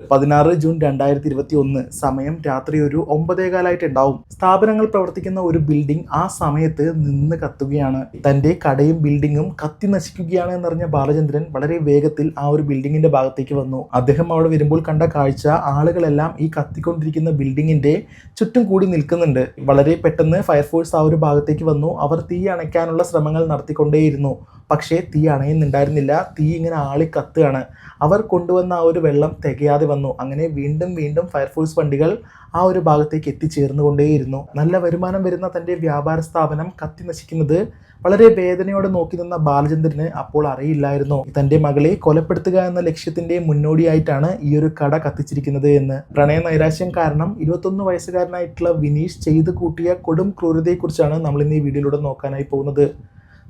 16 June 2021 സമയം രാത്രി ഒരു 9:15 സ്ഥാപനങ്ങൾ പ്രവർത്തിക്കുന്ന ഒരു ബിൽഡിംഗ് ആ സമയത്ത് നിന്ന് കത്തുകയാണ്. തന്റെ കടയും ബിൽഡിങ്ങും കത്തി നശിക്കുകയാണ് എന്നറിഞ്ഞ ബാലചന്ദ്രൻ വളരെ വേഗത്തിൽ ആ ഒരു ബിൽഡിങ്ങിന്റെ ഭാഗത്തേക്ക് വന്നു. അദ്ദേഹം അവിടെ വരുമ്പോൾ കണ്ട കാഴ്ച, ആളുകളെല്ലാം ഈ കത്തിക്കൊണ്ടിരിക്കുന്ന ബിൽഡിങ്ങിന്റെ ചുറ്റും കൂടി നിൽക്കുന്നുണ്ട്. വളരെ പെട്ടെന്ന് ഫയർഫോഴ്സ് ആ ഒരു ഭാഗത്തേക്ക് വന്നു. അവർ തീ അണയ്ക്കാനുള്ള ശ്രമങ്ങൾ നടത്തിക്കൊണ്ടേയിരുന്നു. പക്ഷേ തീ അണയുന്നുണ്ടായിരുന്നില്ല. തീ ഇങ്ങനെ ആളി കത്തുകയാണ്. അവർ കൊണ്ടുവന്ന ആ ഒരു വെള്ളം തികയാതെ വന്നു. അങ്ങനെ വീണ്ടും വീണ്ടും ഫയർഫോഴ്സ് വണ്ടികൾ ആ ഒരു ഭാഗത്തേക്ക് എത്തിച്ചേർന്നുകൊണ്ടേയിരുന്നു. നല്ല വരുമാനം വരുന്ന തൻ്റെ വ്യാപാര സ്ഥാപനം കത്തി നശിക്കുന്നത് വളരെ വേദനയോടെ നോക്കി നിന്ന ബാലചന്ദ്രന് അപ്പോൾ അറിയില്ലായിരുന്നു തൻ്റെ മകളെ കൊലപ്പെടുത്തുക എന്ന ലക്ഷ്യത്തിന്റെ മുന്നോടിയായിട്ടാണ് ഈ ഒരു കട കത്തിച്ചിരിക്കുന്നത് എന്ന്. പ്രണയ നൈരാശ്യം കാരണം 21 വയസ്സുകാരനായിട്ടുള്ള വിനീഷ് ചെയ്തു കൂട്ടിയ കൊടും ക്രൂരതയെക്കുറിച്ചാണ് നമ്മൾ ഇന്ന് ഈ വീഡിയോയിലൂടെ നോക്കാനായി പോകുന്നത്.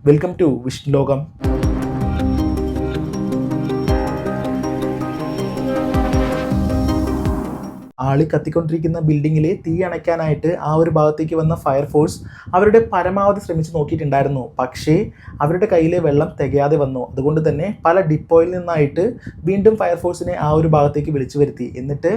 വെൽക്കം ടു വിഷ്ണു ലോകം. ആളി കത്തിക്കൊണ്ടിരിക്കുന്ന ബിൽഡിങ്ങിലെ തീ അണയ്ക്കാനായിട്ട് ആ ഒരു ഭാഗത്തേക്ക് വന്ന ഫയർഫോഴ്സ് അവരുടെ പരമാവധി ശ്രമിച്ചു നോക്കിയിട്ടുണ്ടായിരുന്നു. പക്ഷേ അവരുടെ കയ്യിലെ വെള്ളം തികയാതെ വന്നു. അതുകൊണ്ട് തന്നെ പല ഡിപ്പോയിൽ നിന്നായിട്ട് വീണ്ടും ഫയർഫോഴ്സിനെ ആ ഒരു ഭാഗത്തേക്ക് വിളിച്ചു വരുത്തി. എന്നിട്ട്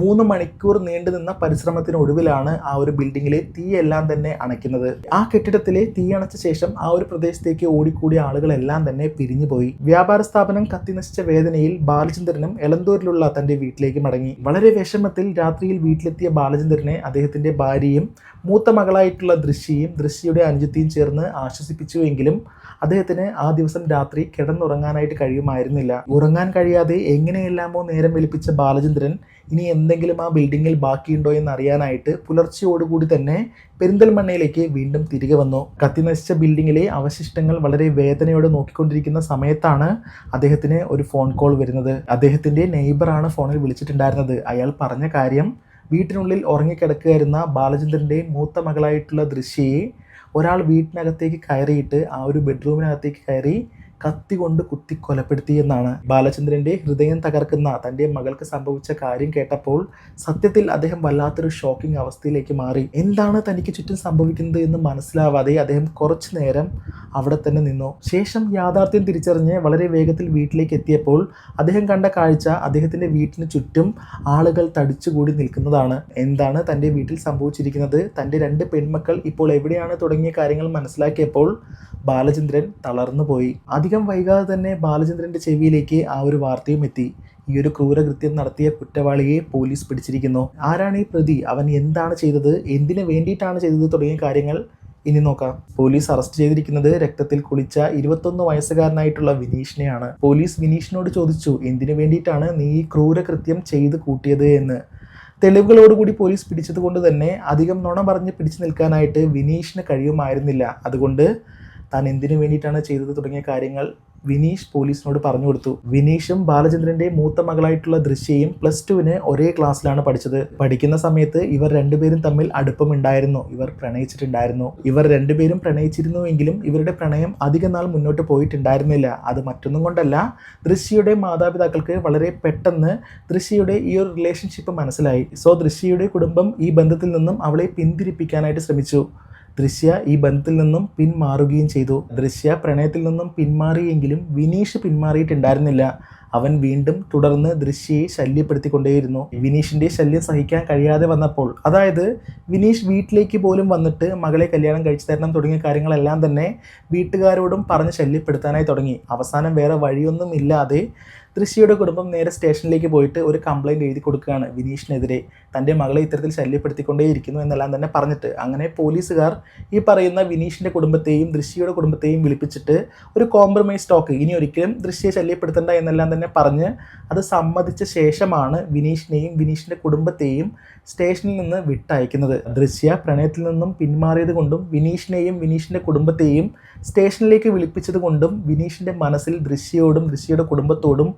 3 മണിക്കൂർ നീണ്ടു നിന്ന പരിശ്രമത്തിനൊടുവിലാണ് ആ ഒരു ബിൽഡിങ്ങിലെ തീയെല്ലാം തന്നെ അണയ്ക്കുന്നത്. ആ കെട്ടിടത്തിലെ തീ അണച്ച ശേഷം ആ ഒരു പ്രദേശത്തേക്ക് ഓടിക്കൂടിയ ആളുകളെല്ലാം തന്നെ പിരിഞ്ഞുപോയി. വ്യാപാര സ്ഥാപനം കത്തി നശിച്ച വേദനയിൽ ബാലചന്ദ്രനും എളന്തൂരിലുള്ള തന്റെ വീട്ടിലേക്ക് മടങ്ങി. വളരെ വിഷമത്തിൽ രാത്രിയിൽ വീട്ടിലെത്തിയ ബാലചന്ദ്രനെ അദ്ദേഹത്തിന്റെ ഭാര്യയും മൂത്ത മകളായിട്ടുള്ള ദൃശ്യയുടെ അനുജത്തിയും ചേർന്ന് ആശ്വസിപ്പിച്ചുവെങ്കിലും അദ്ദേഹത്തിന് ആ ദിവസം രാത്രി കിടന്നുറങ്ങാനായിട്ട് കഴിയുമായിരുന്നില്ല. ഉറങ്ങാൻ കഴിയാതെ എങ്ങനെയെല്ലാമോ നേരം വെളുപ്പിച്ച ബാലചന്ദ്രൻ ഇനി എന്തെങ്കിലും ആ ബിൽഡിങ്ങിൽ ബാക്കിയുണ്ടോ എന്നറിയാനായിട്ട് പുലർച്ചയോടുകൂടി തന്നെ പെരിന്തൽമണ്ണയിലേക്ക് വീണ്ടും തിരികെ വന്നു. കത്തി നശിച്ച ബിൽഡിങ്ങിലെ അവശിഷ്ടങ്ങൾ വളരെ വേദനയോടെ നോക്കിക്കൊണ്ടിരിക്കുന്ന സമയത്താണ് അദ്ദേഹത്തിന് ഒരു ഫോൺ കോൾ വരുന്നത്. അദ്ദേഹത്തിന്റെ നെയ്ബറാണ് ഫോണിൽ വിളിച്ചിട്ടുണ്ടായിരുന്നത്. അയാൾ പറഞ്ഞ കാര്യം, വീട്ടിനുള്ളിൽ ഉറങ്ങിക്കിടക്കുകയായിരുന്ന ബാലചന്ദ്രൻ്റെ മൂത്ത മകളായിട്ടുള്ള ദൃശ്യയെ ഒരാൾ വീട്ടിനകത്തേക്ക് കയറിയിട്ട് ആ ഒരു ബെഡ്റൂമിനകത്തേക്ക് കയറി കത്തി കൊണ്ട് കുത്തി കൊലപ്പെടുത്തി എന്നാണ്. ബാലചന്ദ്രൻ്റെ ഹൃദയം തകർക്കുന്ന തൻ്റെ മകൾക്ക് സംഭവിച്ച കാര്യം കേട്ടപ്പോൾ സത്യത്തിൽ അദ്ദേഹം വല്ലാത്തൊരു ഷോക്കിംഗ് അവസ്ഥയിലേക്ക് മാറി. എന്താണ് തനിക്ക് ചുറ്റും സംഭവിക്കുന്നത് എന്ന് മനസ്സിലാവാതെ അദ്ദേഹം കുറച്ചു നേരം അവിടെ തന്നെ നിന്നു. ശേഷം യാഥാർത്ഥ്യം തിരിച്ചറിഞ്ഞ് വളരെ വേഗത്തിൽ വീട്ടിലേക്ക് എത്തിയപ്പോൾ അദ്ദേഹം കണ്ട കാഴ്ച, അദ്ദേഹത്തിൻ്റെ വീട്ടിന് ചുറ്റും ആളുകൾ തടിച്ചുകൂടി നിൽക്കുന്നതാണ്. എന്താണ് തൻ്റെ വീട്ടിൽ സംഭവിച്ചിരിക്കുന്നത്, തൻ്റെ 2 പെൺമക്കൾ ഇപ്പോൾ എവിടെയാണ് തുടങ്ങിയ കാര്യങ്ങൾ മനസ്സിലാക്കിയപ്പോൾ ബാലചന്ദ്രൻ തളർന്നു പോയി. അധികം വൈകാതെ തന്നെ ബാലചന്ദ്രൻ്റെ ചെവിയിലേക്ക് ആ ഒരു വാർത്തയും എത്തി. ഈ ഒരു ക്രൂരകൃത്യം നടത്തിയ കുറ്റവാളിയെ പോലീസ് പിടിച്ചിരിക്കുന്നു. ആരാണ് ഈ പ്രതി, അവൻ എന്താണ് ചെയ്തത്, എന്തിനു വേണ്ടിയിട്ടാണ് ചെയ്തത് തുടങ്ങിയ കാര്യങ്ങൾ ഇനി നോക്കാം. പോലീസ് അറസ്റ്റ് ചെയ്തിരിക്കുന്നത് രക്തത്തിൽ കുളിച്ച 21 വയസ്സുകാരനായിട്ടുള്ള വിനീഷിനെയാണ്. പോലീസ് വിനീഷിനോട് ചോദിച്ചു, എന്തിനു വേണ്ടിയിട്ടാണ് നീ ഈ ക്രൂരകൃത്യം ചെയ്ത് കൂട്ടിയത് എന്ന്. തെളിവുകളോടുകൂടി പോലീസ് പിടിച്ചത് കൊണ്ട് തന്നെ അധികം നുണ പറഞ്ഞ് പിടിച്ചു നിൽക്കാനായിട്ട് വിനീഷിന് കഴിയുമായിരുന്നില്ല. അതുകൊണ്ട് താൻ എന്തിനു വേണ്ടിയിട്ടാണ് ചെയ്തത് തുടങ്ങിയ കാര്യങ്ങൾ വിനീഷ് പോലീസിനോട് പറഞ്ഞു കൊടുത്തു. വിനീഷും ബാലചന്ദ്രൻ്റെ മൂത്ത മകളായിട്ടുള്ള ദൃശ്യയും +2 ഒരേ ക്ലാസ്സിലാണ് പഠിച്ചത്. പഠിക്കുന്ന സമയത്ത് ഇവർ രണ്ടുപേരും തമ്മിൽ അടുപ്പമുണ്ടായിരുന്നു. ഇവർ പ്രണയിച്ചിട്ടുണ്ടായിരുന്നു. ഇവർ രണ്ടുപേരും പ്രണയിച്ചിരുന്നുവെങ്കിലും ഇവരുടെ പ്രണയം അധിക നാൾ മുന്നോട്ട് പോയിട്ടുണ്ടായിരുന്നില്ല. അത് മറ്റൊന്നും കൊണ്ടല്ല, ദൃശ്യയുടെ മാതാപിതാക്കൾക്ക് വളരെ പെട്ടെന്ന് ദൃശ്യയുടെ ഈ ഒരു റിലേഷൻഷിപ്പ് മനസ്സിലായി. സോ ദൃശ്യയുടെ കുടുംബം ഈ ബന്ധത്തിൽ നിന്നും അവളെ പിന്തിരിപ്പിക്കാനായിട്ട് ശ്രമിച്ചു. ദൃശ്യ ഈ ബന്ധത്തിൽ നിന്നും പിന്മാറുകയും ചെയ്തു. ദൃശ്യ പ്രണയത്തിൽ നിന്നും പിന്മാറിയെങ്കിലും വിനീഷ് പിന്മാറിയിട്ടുണ്ടായിരുന്നില്ല. അവൻ വീണ്ടും തുടർന്ന് ദൃശ്യയെ ശല്യപ്പെടുത്തിക്കൊണ്ടേയിരുന്നു. വിനീഷിന്റെ ശല്യം സഹിക്കാൻ കഴിയാതെ വന്നപ്പോൾ, അതായത് വിനീഷ് വീട്ടിലേക്ക് പോലും വന്നിട്ട് മകളെ കല്യാണം കഴിച്ചു തരണം തുടങ്ങിയ കാര്യങ്ങളെല്ലാം തന്നെ വീട്ടുകാരോടും പറഞ്ഞ് ശല്യപ്പെടുത്താനായി തുടങ്ങി. അവസാനം വേറെ വഴിയൊന്നും ഇല്ലാതെ ദൃശ്യയുടെ കുടുംബം നേരെ സ്റ്റേഷനിലേക്ക് പോയിട്ട് ഒരു കംപ്ലൈൻറ്റ് എഴുതി കൊടുക്കുകയാണ് വിനീഷിനെതിരെ. തൻ്റെ മകളെ ഇത്തരത്തിൽ ശല്യപ്പെടുത്തിക്കൊണ്ടേയിരിക്കുന്നു എന്നെല്ലാം തന്നെ പറഞ്ഞിട്ട്. അങ്ങനെ പോലീസുകാർ ഈ പറയുന്ന വിനീഷിൻ്റെ കുടുംബത്തെയും ദൃശ്യയുടെ കുടുംബത്തെയും വിളിപ്പിച്ചിട്ട് ഒരു കോംപ്രമൈസ് ടോക്ക്, ഇനി ഒരിക്കലും ദൃശ്യയെ ശല്യപ്പെടുത്തേണ്ട എന്നെല്ലാം തന്നെ പറഞ്ഞ് അത് സമ്മതിച്ച ശേഷമാണ് വിനീഷിനെയും വിനീഷിൻ്റെ കുടുംബത്തെയും സ്റ്റേഷനിൽ നിന്ന് വിട്ടയക്കുന്നത്. ദൃശ്യ പ്രണയത്തിൽ നിന്നും പിന്മാറിയത് കൊണ്ടും വിനീഷിനെയും വിനീഷിൻ്റെ കുടുംബത്തെയും സ്റ്റേഷനിലേക്ക് വിളിപ്പിച്ചത് കൊണ്ടും വിനീഷിൻ്റെ മനസ്സിൽ ദൃശ്യയോടും ദൃശ്യയുടെ കുടുംബത്തോടും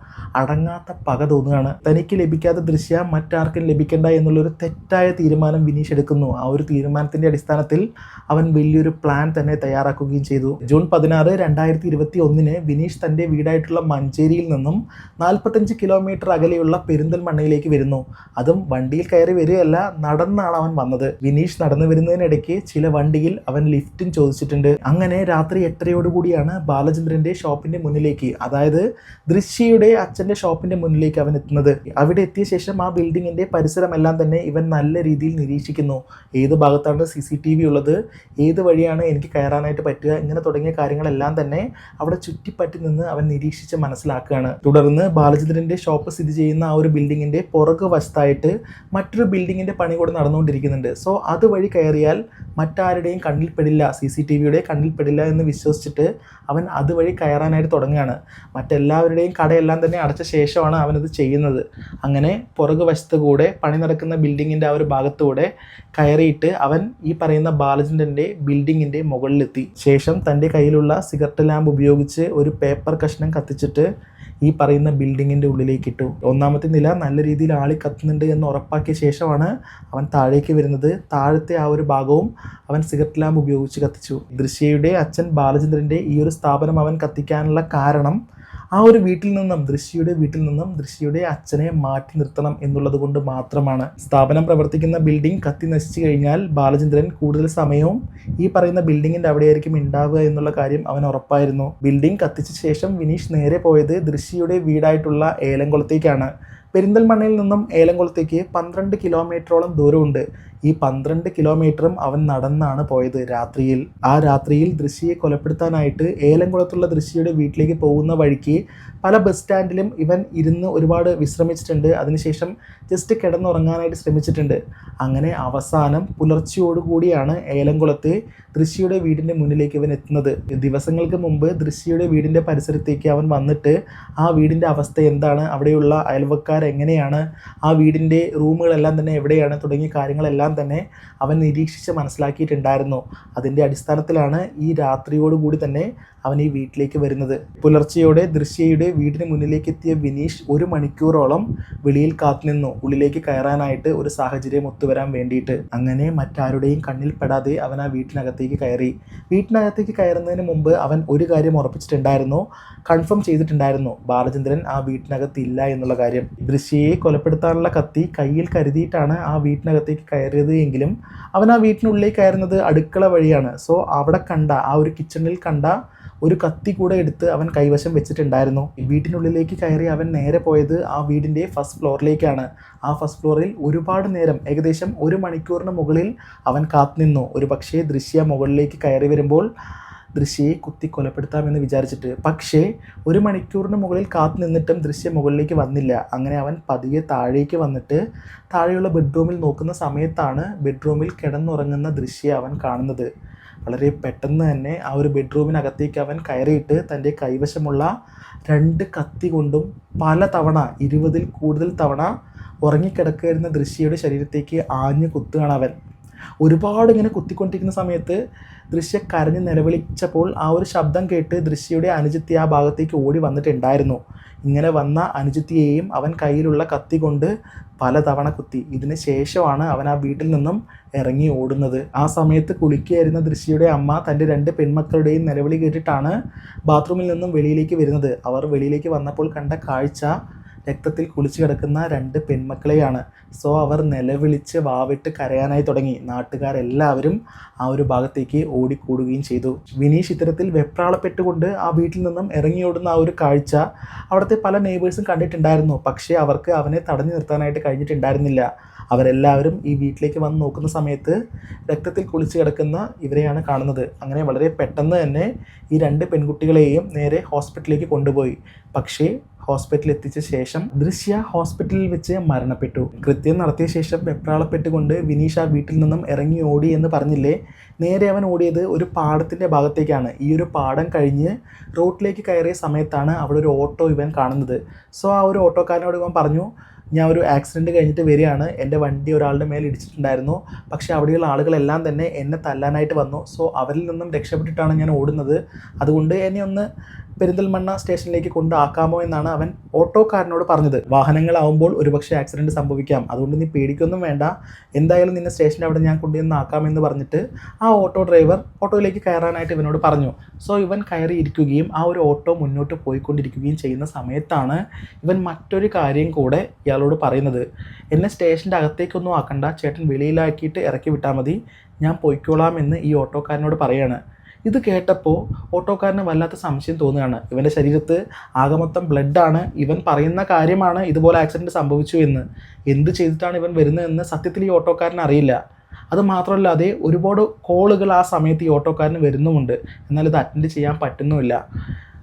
അടങ്ങാത്ത പക തോന്നുകയാണ്. തനിക്ക് ലഭിക്കാത്ത ദൃശ്യ മറ്റാർക്കും ലഭിക്കേണ്ട എന്നുള്ളൊരു തെറ്റായ തീരുമാനം വിനീഷ് എടുക്കുന്നു. ആ ഒരു തീരുമാനത്തിൻ്റെ അടിസ്ഥാനത്തിൽ അവൻ വലിയൊരു പ്ലാൻ തന്നെ തയ്യാറാക്കുകയും ചെയ്തു. ജൂൺ 16, 2021 വിനീഷ് തൻ്റെ വീടായിട്ടുള്ള മഞ്ചേരിയിൽ നിന്നും 45 കിലോമീറ്റർ അകലെയുള്ള പെരിന്തൽമണ്ണയിലേക്ക് വരുന്നു. അതും വണ്ടിയിൽ കയറി വരികയല്ല, നടന്നാണ് അവൻ വന്നത്. വിനീഷ് നടന്നു വരുന്നതിനിടയ്ക്ക് ചില വണ്ടിയിൽ അവൻ ലിഫ്റ്റും ചോദിച്ചിട്ടുണ്ട്. അങ്ങനെ രാത്രി 8:30 ബാലചന്ദ്രൻ്റെ ഷോപ്പിൻ്റെ മുന്നിലേക്ക്, അതായത് ദൃശ്യയുടെ അച്ഛൻ്റെ ഷോപ്പിൻ്റെ മുന്നിലേക്ക് അവൻ എത്തുന്നത്. അവിടെ എത്തിയ ശേഷം ആ ബിൽഡിങ്ങിൻ്റെ പരിസരമെല്ലാം തന്നെ ഇവൻ നല്ല രീതിയിൽ നിരീക്ഷിക്കുന്നു. ഏത് ഭാഗത്താണ് CCTV ഉള്ളത്, ഏത് വഴിയാണ് എനിക്ക് കയറാനായിട്ട് പറ്റുക, ഇങ്ങനെ തുടങ്ങിയ കാര്യങ്ങളെല്ലാം തന്നെ അവിടെ ചുറ്റിപ്പറ്റി നിന്ന് അവൻ നിരീക്ഷിച്ച് മനസ്സിലാക്കുകയാണ്. തുടർന്ന് ബാലചന്ദ്രൻ്റെ ഷോപ്പ് സ്ഥിതി ചെയ്യുന്ന ആ ഒരു ബിൽഡിങ്ങിൻ്റെ പുറകു വശത്തായിട്ട് മറ്റൊരു ബിൽഡിങ്ങിൻ്റെ പണി കൂടെ നടന്നുകൊണ്ടിരിക്കുന്നുണ്ട്. സോ അതുവഴി കയറിയാൽ മറ്റാരുടെയും കണ്ണിൽപ്പെടില്ല, CCTVയുടെ കണ്ണിൽപ്പെടില്ല എന്ന് വിശ്വസിച്ചിട്ട് അവൻ അതുവഴി കയറാനായിട്ട് തുടങ്ങുകയാണ്. മറ്റെല്ലാവരുടെയും കടയെല്ലാം തന്നെ അടച്ച ശേഷമാണ് അവനത് ചെയ്യുന്നത്. അങ്ങനെ പുറകു വശത്ത് കൂടെ പണി നടക്കുന്ന ബിൽഡിങ്ങിൻ്റെ ആ ഒരു ഭാഗത്തൂടെ കയറിയിട്ട് അവൻ ഈ പറയുന്ന ബാലചന്ദ്രൻ്റെ ബിൽഡിങ്ങിൻ്റെ മുകളിലെത്തി. ശേഷം തൻ്റെ കയ്യിലുള്ള സിഗരറ്റ് ലാമ്പ് ഉപയോഗിച്ച് ഒരു പേപ്പർ കഷ്ണം കത്തിച്ചിട്ട് ഈ പറയുന്ന ബിൽഡിങ്ങിൻ്റെ ഉള്ളിലേക്ക് ഇട്ടു. ഒന്നാമത്തെ നില നല്ല രീതിയിൽ ആളി കത്തുന്നുണ്ട് എന്ന് ഉറപ്പാക്കിയ ശേഷമാണ് അവൻ താഴേക്ക് വരുന്നത്. താഴത്തെ ആ ഒരു ഭാഗവും അവൻ സിഗരറ്റ് ലാമ്പ് ഉപയോഗിച്ച് കത്തിച്ചു. ദൃശ്യയുടെ അച്ഛൻ ബാലചന്ദ്രൻ്റെ ഈ ഒരു സ്ഥാപനം അവൻ കത്തിക്കാനുള്ള കാരണം ആ ഒരു വീട്ടിൽ നിന്നും, ദൃശ്യയുടെ വീട്ടിൽ നിന്നും ദൃശ്യയുടെ അച്ഛനെ മാറ്റി നിർത്തണം എന്നുള്ളത് കൊണ്ട് മാത്രമാണ്. സ്ഥാപനം പ്രവർത്തിക്കുന്ന ബിൽഡിംഗ് കത്തി നശിച്ചു കഴിഞ്ഞാൽ ബാലചന്ദ്രൻ കൂടുതൽ സമയവും ഈ പറയുന്ന ബിൽഡിങ്ങിൻ്റെ അവിടെയായിരിക്കും ഉണ്ടാവുക എന്നുള്ള കാര്യം അവൻ ഉറപ്പായിരുന്നു. ബിൽഡിംഗ് കത്തിച്ച ശേഷം വിനീഷ് നേരെ പോയത് ദൃശ്യയുടെ വീടായിട്ടുള്ള ഏലംകുളത്തേക്കാണ്. പെരിന്തൽമണ്ണയിൽ നിന്നും ഏലംകുളത്തേക്ക് 12 കിലോമീറ്ററോളം ദൂരമുണ്ട്. ഈ 12 കിലോമീറ്ററും അവൻ നടന്നാണ് പോയത് രാത്രിയിൽ. ആ രാത്രിയിൽ ദൃശ്യയെ കൊലപ്പെടുത്താനായിട്ട് ഏലംകുളത്തുള്ള ദൃശ്യയുടെ വീട്ടിലേക്ക് പോകുന്ന വഴിക്ക് പല ബസ് സ്റ്റാൻഡിലും ഇവൻ ഇരുന്ന് ഒരുപാട് വിശ്രമിച്ചിട്ടുണ്ട്. അതിനുശേഷം ജസ്റ്റ് കിടന്നുറങ്ങാനായിട്ട് ശ്രമിച്ചിട്ടുണ്ട്. അങ്ങനെ അവസാനം പുലർച്ചയോടുകൂടിയാണ് ഏലംകുളത്ത് ദൃശ്യയുടെ വീടിൻ്റെ മുന്നിലേക്ക് ഇവൻ എത്തുന്നത്. ദിവസങ്ങൾക്ക് മുമ്പ് ദൃശ്യയുടെ വീടിൻ്റെ പരിസരത്തേക്ക് അവൻ വന്നിട്ട് ആ വീടിൻ്റെ അവസ്ഥ എന്താണ്, അവിടെയുള്ള അയൽവക്കാരെങ്ങനെയാണ്, ആ വീടിൻ്റെ റൂമുകളെല്ലാം തന്നെ എവിടെയാണ് തുടങ്ങിയ കാര്യങ്ങളെല്ലാം തന്നെ അവൻ നിരീക്ഷിച്ച് മനസ്സിലാക്കിയിട്ടുണ്ടായിരുന്നു. അതിൻ്റെ അടിസ്ഥാനത്തിലാണ് ഈ രാത്രിയോടുകൂടി തന്നെ അവൻ ഈ വീട്ടിലേക്ക് വരുന്നത്. പുലർച്ചയോടെ ദൃശ്യയുടെ വീടിന് മുന്നിലേക്ക് എത്തിയ വിനീഷ് 1 മണിക്കൂറോളം വെളിയിൽ കാത്തുനിന്നു, ഉള്ളിലേക്ക് കയറാനായിട്ട് ഒരു സാഹചര്യം ഒത്തുവരാൻ വേണ്ടിയിട്ട്. അങ്ങനെ മറ്റാരുടെയും കണ്ണിൽപ്പെടാതെ അവൻ ആ വീട്ടിനകത്തേക്ക് കയറി. വീട്ടിനകത്തേക്ക് കയറുന്നതിന് മുമ്പ് അവൻ ഒരു കാര്യം ഉറപ്പിച്ചിട്ടുണ്ടായിരുന്നു, കൺഫേം ചെയ്തിട്ടുണ്ടായിരുന്നു, ബാലചന്ദ്രൻ ആ വീട്ടിനകത്ത് ഇല്ല എന്നുള്ള കാര്യം. ദൃശ്യയെ കൊലപ്പെടുത്താനുള്ള കത്തി കയ്യിൽ കരുതിയിട്ടാണ് ആ വീട്ടിനകത്തേക്ക് കയറിയത് എങ്കിലും അവൻ ആ വീട്ടിനുള്ളിലേക്ക് കയറുന്നത് അടുക്കള വഴിയാണ്. സോ അവിടെ കണ്ട ആ ഒരു കിച്ചണിൽ കണ്ട ഒരു കത്തി കൂടെ എടുത്ത് അവൻ കൈവശം വെച്ചിട്ടുണ്ടായിരുന്നു. വീട്ടിനുള്ളിലേക്ക് കയറി അവൻ നേരെ പോയത് ആ വീടിൻ്റെ ഫസ്റ്റ് ഫ്ലോറിലേക്കാണ്. ആ ഫസ്റ്റ് ഫ്ലോറിൽ ഒരുപാട് നേരം, ഏകദേശം 1 മണിക്കൂറിന് മുകളിൽ അവൻ കാത്തുനിന്നു. ഒരു പക്ഷേ ദൃശ്യ മുകളിലേക്ക് കയറി വരുമ്പോൾ ദൃശ്യയെ കുത്തി കൊലപ്പെടുത്താമെന്ന് വിചാരിച്ചിട്ട്. പക്ഷേ 1 മണിക്കൂറിന് മുകളിൽ കാത്തു നിന്നിട്ടും ദൃശ്യ മുകളിലേക്ക് വന്നില്ല. അങ്ങനെ അവൻ പതിയെ താഴേക്ക് വന്നിട്ട് താഴെയുള്ള ബെഡ്റൂമിൽ നോക്കുന്ന സമയത്താണ് ബെഡ്റൂമിൽ കിടന്നുറങ്ങുന്ന ദൃശ്യ അവൻ കാണുന്നത്. വളരെ പെട്ടെന്ന് തന്നെ ആ ഒരു ബെഡ്റൂമിനകത്തേക്ക് അവൻ കയറിയിട്ട് തൻ്റെ കൈവശമുള്ള 2 കത്തി കൊണ്ടും പല തവണ, 20ൽ കൂടുതൽ തവണ ഉറങ്ങിക്കിടക്കുന്ന ദൃശ്യയുടെ ശരീരത്തേക്ക് ആഞ്ഞു കുത്തുകയാണ് അവൻ. ഒരുപാട് ഇങ്ങനെ കുത്തിക്കൊണ്ടിരിക്കുന്ന സമയത്ത് ദൃശ്യ കരഞ്ഞ് നിലവിളിച്ചപ്പോൾ ആ ഒരു ശബ്ദം കേട്ട് ദൃശ്യയുടെ അനുജത്തി ആ ഭാഗത്തേക്ക് ഓടി വന്നിട്ടുണ്ടായിരുന്നു. ഇങ്ങനെ വന്ന അനുജത്തിയെയും അവൻ കയ്യിലുള്ള കത്തി കൊണ്ട് പലതവണ കുത്തി. ഇതിന് ശേഷമാണ് അവൻ ആ വീട്ടിൽ നിന്നും ഇറങ്ങി ഓടുന്നത്. ആ സമയത്ത് കുളിക്കുകയായിരുന്ന ദൃശ്യയുടെ അമ്മ തൻ്റെ 2 പെൺമക്കളുടെയും നിലവിളി കേട്ടിട്ടാണ് ബാത്റൂമിൽ നിന്നും വെളിയിലേക്ക് വരുന്നത്. അവർ വെളിയിലേക്ക് വന്നപ്പോൾ കണ്ട കാഴ്ച രക്തത്തിൽ കുളിച്ചു കിടക്കുന്ന 2 പെൺമക്കളെയാണ്. സോ അവർ നിലവിളിച്ച് വാവിട്ട് കരയാനായി തുടങ്ങി. നാട്ടുകാരെല്ലാവരും ആ ഒരു ഭാഗത്തേക്ക് ഓടിക്കൂടുകയും ചെയ്തു. വിനീഷ് ഇത്തരത്തിൽ വെപ്രാളപ്പെട്ടുകൊണ്ട് ആ വീട്ടിൽ നിന്നും ഇറങ്ങിയോടുന്ന ആ ഒരു കാഴ്ച അവിടുത്തെ പല നെയ്ബേഴ്സും കണ്ടിട്ടുണ്ടായിരുന്നു. പക്ഷേ അവർക്ക് അവനെ തടഞ്ഞു നിർത്താനായിട്ട് കഴിഞ്ഞിട്ടുണ്ടായിരുന്നില്ല. അവരെല്ലാവരും ഈ വീട്ടിലേക്ക് വന്ന് നോക്കുന്ന സമയത്ത് രക്തത്തിൽ കുളിച്ച് കിടക്കുന്ന ഇവരെയാണ് കാണുന്നത്. അങ്ങനെ വളരെ പെട്ടെന്ന് തന്നെ ഈ 2 പെൺകുട്ടികളെയും നേരെ ഹോസ്പിറ്റലിലേക്ക് കൊണ്ടുപോയി. പക്ഷേ ഹോസ്പിറ്റലിൽ എത്തിച്ച ശേഷം ദൃശ്യ ഹോസ്പിറ്റലിൽ വെച്ച് മരണപ്പെട്ടു. കൃത്യം നടത്തിയ ശേഷം വെപ്രാളപ്പെട്ടുകൊണ്ട് വിനീഷ് ആ വീട്ടിൽ നിന്നും ഇറങ്ങി ഓടി എന്ന് പറഞ്ഞില്ലേ, നേരെ അവൻ ഓടിയത് ഒരു പാടത്തിൻ്റെ ഭാഗത്തേക്കാണ്. ഈ ഒരു പാടം കഴിഞ്ഞ് റോഡിലേക്ക് കയറിയ സമയത്താണ് അവിടെ ഒരു ഓട്ടോ ഇവൻ കാണുന്നത്. സോ ആ ഒരു ഓട്ടോക്കാരനോട് ഇവൻ പറഞ്ഞു, ഞാൻ ഒരു ആക്സിഡൻറ്റ് കഴിഞ്ഞിട്ട് വരികയാണ്, എൻ്റെ വണ്ടി ഒരാളുടെ മേൽ ഇടിച്ചിട്ടുണ്ടായിരുന്നു, പക്ഷേ അവിടെയുള്ള ആളുകളെല്ലാം തന്നെ എന്നെ തല്ലാനായിട്ട് വന്നു. സോ അവരിൽ നിന്നും രക്ഷപ്പെട്ടിട്ടാണ് ഞാൻ ഓടുന്നത്, അതുകൊണ്ട് എന്നെ ഒന്ന് പെരിന്തൽമണ്ണ സ്റ്റേഷനിലേക്ക് കൊണ്ടാക്കാമോ എന്നാണ് അവൻ ഓട്ടോക്കാരനോട് പറഞ്ഞത്. വാഹനങ്ങളാവുമ്പോൾ ഒരുപക്ഷെ ആക്സിഡൻറ്റ് സംഭവിക്കാം, അതുകൊണ്ട് നീ പേടിക്കൊന്നും വേണ്ട, എന്തായാലും നിന്നെ സ്റ്റേഷൻ്റെ അവിടെ ഞാൻ കൊണ്ടുവന്ന് ആക്കാമെന്ന് പറഞ്ഞിട്ട് ആ ഓട്ടോ ഡ്രൈവർ ഓട്ടോയിലേക്ക് കയറാനായിട്ട് ഇവനോട് പറഞ്ഞു. സോ ഇവൻ കയറി ഇരിക്കുകയും ആ ഒരു ഓട്ടോ മുന്നോട്ട് പോയിക്കൊണ്ടിരിക്കുകയും ചെയ്യുന്ന സമയത്താണ് ഇവൻ മറ്റൊരു കാര്യം കൂടെ ഇയാളോട് പറയുന്നത്. എന്നെ സ്റ്റേഷൻ്റെ അകത്തേക്കൊന്നും ആക്കണ്ട, ചേട്ടൻ വെളിയിലാക്കിയിട്ട് ഇറക്കി വിട്ടാൽ മതി, ഞാൻ പോയിക്കോളാം എന്ന് ഈ ഓട്ടോക്കാരനോട് പറയാണ്. ഇത് കേട്ടപ്പോൾ ഓട്ടോക്കാരന് വല്ലാത്ത സംശയം തോന്നുകയാണ്. ഇവൻ്റെ ശരീരത്ത് ആകെ മൊത്തം ബ്ലഡാണ്, ഇവൻ പറയുന്ന കാര്യമാണ് ഇതുപോലെ ആക്സിഡൻറ്റ് സംഭവിച്ചു എന്ന്. എന്ത് ചെയ്തിട്ടാണ് ഇവൻ വരുന്നതെന്ന് സത്യത്തിൽ ഈ ഓട്ടോക്കാരന് അറിയില്ല. അത് മാത്രമല്ലാതെ ഒരുപാട് കോളുകൾ ആ സമയത്ത് ഈ ഓട്ടോക്കാരന് വരുന്നുമുണ്ട്. എന്നാൽ ഇത് അറ്റൻഡ് ചെയ്യാൻ പറ്റുന്നുമില്ല.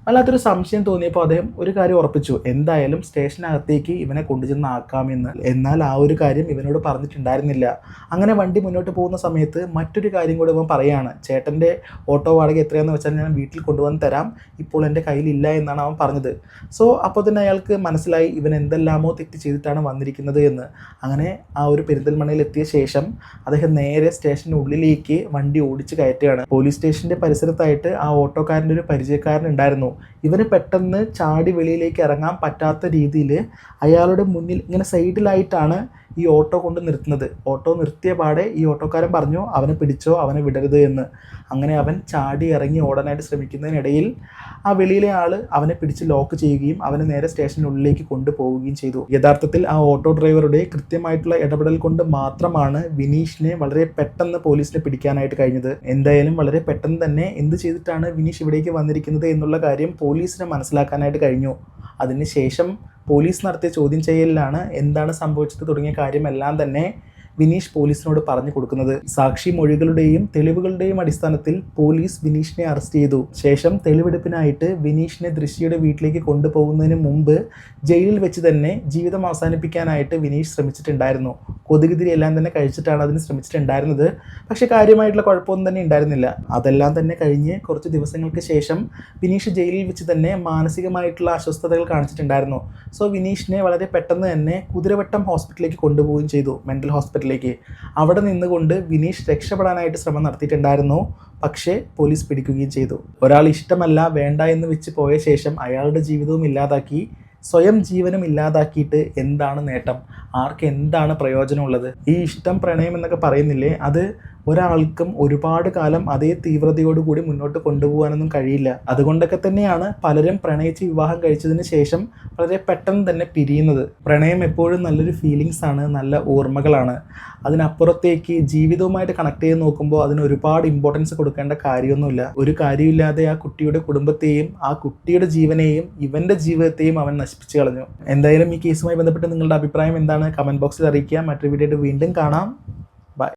വല്ലാത്തൊരു സംശയം തോന്നിയപ്പോൾ അദ്ദേഹം ഒരു കാര്യം ഉറപ്പിച്ചു, എന്തായാലും സ്റ്റേഷനകത്തേക്ക് ഇവനെ കൊണ്ടുചെന്ന് ആക്കാമെന്ന്. എന്നാൽ ആ ഒരു കാര്യം ഇവനോട് പറഞ്ഞിട്ടുണ്ടായിരുന്നില്ല. അങ്ങനെ വണ്ടി മുന്നോട്ട് പോകുന്ന സമയത്ത് മറ്റൊരു കാര്യം കൂടെ ഇവൻ പറയുകയാണ്, ചേട്ടൻ്റെ ഓട്ടോ വാടക എത്രയാണെന്ന് വെച്ചാൽ ഞാൻ വീട്ടിൽ കൊണ്ടുവന്ന് തരാം, ഇപ്പോൾ എൻ്റെ കയ്യിലില്ല എന്നാണ് അവൻ പറഞ്ഞത്. സോ അപ്പോൾ തന്നെ അയാൾക്ക് മനസ്സിലായി ഇവൻ എന്തെല്ലാമോ തെറ്റ് ചെയ്തിട്ടാണ് വന്നിരിക്കുന്നത് എന്ന്. അങ്ങനെ ആ ഒരു പെരിന്തൽമണ്ണയിൽ എത്തിയ ശേഷം അദ്ദേഹം നേരെ സ്റ്റേഷനുള്ളിലേക്ക് വണ്ടി ഓടിച്ച് കയറ്റുകയാണ്. പോലീസ് സ്റ്റേഷൻ്റെ പരിസരത്തായിട്ട് ആ ഓട്ടോക്കാരൻ്റെ ഒരു പരിചയക്കാരൻ ഉണ്ടായിരുന്നു. ഇവന് പെട്ടെന്ന് ചാടി വെളിയിലേക്ക് ഇറങ്ങാൻ പറ്റാത്ത രീതിയിൽ അയാളുടെ മുന്നിൽ ഇങ്ങനെ സൈഡിലായിട്ടാണ് ഈ ഓട്ടോ കൊണ്ട് നിർത്തുന്നത്. ഓട്ടോ നിർത്തിയ പാടെ ഈ ഓട്ടോക്കാരൻ പറഞ്ഞു, അവനെ പിടിച്ചോ, അവനെ വിടരുത് എന്ന്. അങ്ങനെ അവൻ ചാടി ഇറങ്ങി ഓടാനായിട്ട് ശ്രമിക്കുന്നതിനിടയിൽ ആ വെളിയിലെ ആൾ അവനെ പിടിച്ച് ലോക്ക് ചെയ്യുകയും അവനെ നേരെ സ്റ്റേഷനുള്ളിലേക്ക് കൊണ്ടുപോവുകയും ചെയ്തു. യഥാർത്ഥത്തിൽ ആ ഓട്ടോ ഡ്രൈവറുടെ കൃത്യമായിട്ടുള്ള ഇടപെടൽ കൊണ്ട് മാത്രമാണ് വിനീഷിനെ വളരെ പെട്ടെന്ന് പോലീസിനെ പിടിക്കാനായിട്ട് കഴിഞ്ഞത്. എന്തായാലും വളരെ പെട്ടെന്ന് തന്നെ എന്ത് ചെയ്തിട്ടാണ് വിനീഷ് ഇവിടേക്ക് വന്നിരിക്കുന്നത് എന്നുള്ള കാര്യം പോലീസിനെ മനസ്സിലാക്കാനായിട്ട് കഴിഞ്ഞു. അതിനുശേഷം പോലീസ് നടത്തിയ ചോദ്യം ചെയ്യലിലാണ് എന്താണ് സംഭവിച്ചത് തുടങ്ങിയ കാര്യമെല്ലാം തന്നെ വിനീഷ് പോലീസിനോട് പറഞ്ഞു കൊടുക്കുന്നത്. സാക്ഷി മൊഴികളുടെയും തെളിവുകളുടെയും അടിസ്ഥാനത്തിൽ പോലീസ് വിനീഷിനെ അറസ്റ്റ് ചെയ്തു. ശേഷം തെളിവെടുപ്പിനായിട്ട് വിനീഷിനെ ദൃശ്യയുടെ വീട്ടിലേക്ക് കൊണ്ടുപോകുന്നതിന് മുമ്പ് ജയിലിൽ വെച്ച് തന്നെ ജീവിതം അവസാനിപ്പിക്കാനായിട്ട് വിനീഷ് ശ്രമിച്ചിട്ടുണ്ടായിരുന്നു. കൊതുകുതിരി എല്ലാം തന്നെ കഴിച്ചിട്ടാണ് അതിന് ശ്രമിച്ചിട്ടുണ്ടായിരുന്നത്. പക്ഷേ കാര്യമായിട്ടുള്ള കുഴപ്പമൊന്നും തന്നെ ഉണ്ടായിരുന്നില്ല. അതെല്ലാം തന്നെ കഴിഞ്ഞ് കുറച്ച് ദിവസങ്ങൾക്ക് ശേഷം വിനീഷ് ജയിലിൽ വെച്ച് തന്നെ മാനസികമായിട്ടുള്ള അസ്വസ്ഥതകൾ കാണിച്ചിട്ടുണ്ടായിരുന്നു. സോ വിനീഷിനെ വളരെ പെട്ടെന്ന് തന്നെ കുതിരവട്ടം ഹോസ്പിറ്റലിലേക്ക് കൊണ്ടുപോവുകയും ചെയ്തു, മെൻ്റൽ ഹോസ്പിറ്റലിലേക്ക്. അവിടെ നിന്നുകൊണ്ട് വിനീഷ് രക്ഷപ്പെടാനായിട്ട് ശ്രമം നടത്തിയിട്ടുണ്ടായിരുന്നു. പക്ഷേ പോലീസ് പിടിക്കുകയും ചെയ്തു. ഒരാൾ ഇഷ്ടമല്ല വേണ്ട എന്ന് വെച്ച് പോയ ശേഷം അയാളുടെ ജീവിതവും ഇല്ലാതാക്കി, സ്വയം ജീവനും ഇല്ലാതാക്കിയിട്ട് എന്താണ് നേട്ടം? ആർക്ക് എന്താണ് പ്രയോജനമുള്ളത്? ഈ ഇഷ്ടം, പ്രണയം എന്നൊക്കെ പറയുന്നില്ലേ, അത് ഒരാൾക്കും ഒരുപാട് കാലം അതേ തീവ്രതയോടുകൂടി മുന്നോട്ട് കൊണ്ടുപോകാനൊന്നും കഴിയില്ല. അതുകൊണ്ടൊക്കെ തന്നെയാണ് പലരും പ്രണയിച്ച് വിവാഹം കഴിച്ചതിന് ശേഷം വളരെ പെട്ടെന്ന് തന്നെ പിരിയുന്നത്. പ്രണയം എപ്പോഴും നല്ലൊരു ഫീലിങ്സ് ആണ്, നല്ല ഓർമ്മകളാണ്. അതിനപ്പുറത്തേക്ക് ജീവിതവുമായിട്ട് കണക്ട് ചെയ്ത് നോക്കുമ്പോൾ അതിന് ഒരുപാട് ഇമ്പോർട്ടൻസ് കൊടുക്കേണ്ട കാര്യമൊന്നുമില്ല. ഒരു കാര്യമില്ലാതെ ആ കുട്ടിയുടെ കുടുംബത്തെയും ആ കുട്ടിയുടെ ജീവനെയും ഇവൻ്റെ ജീവിതത്തെയും അവൻ നശിപ്പിച്ചു കളഞ്ഞു. എന്തായാലും ഈ കേസുമായി ബന്ധപ്പെട്ട് നിങ്ങളുടെ അഭിപ്രായം എന്താണ്? കമൻറ്റ് ബോക്സിൽ അറിയിക്കുക. മറ്റൊരു വീഡിയോ വീണ്ടും കാണാം.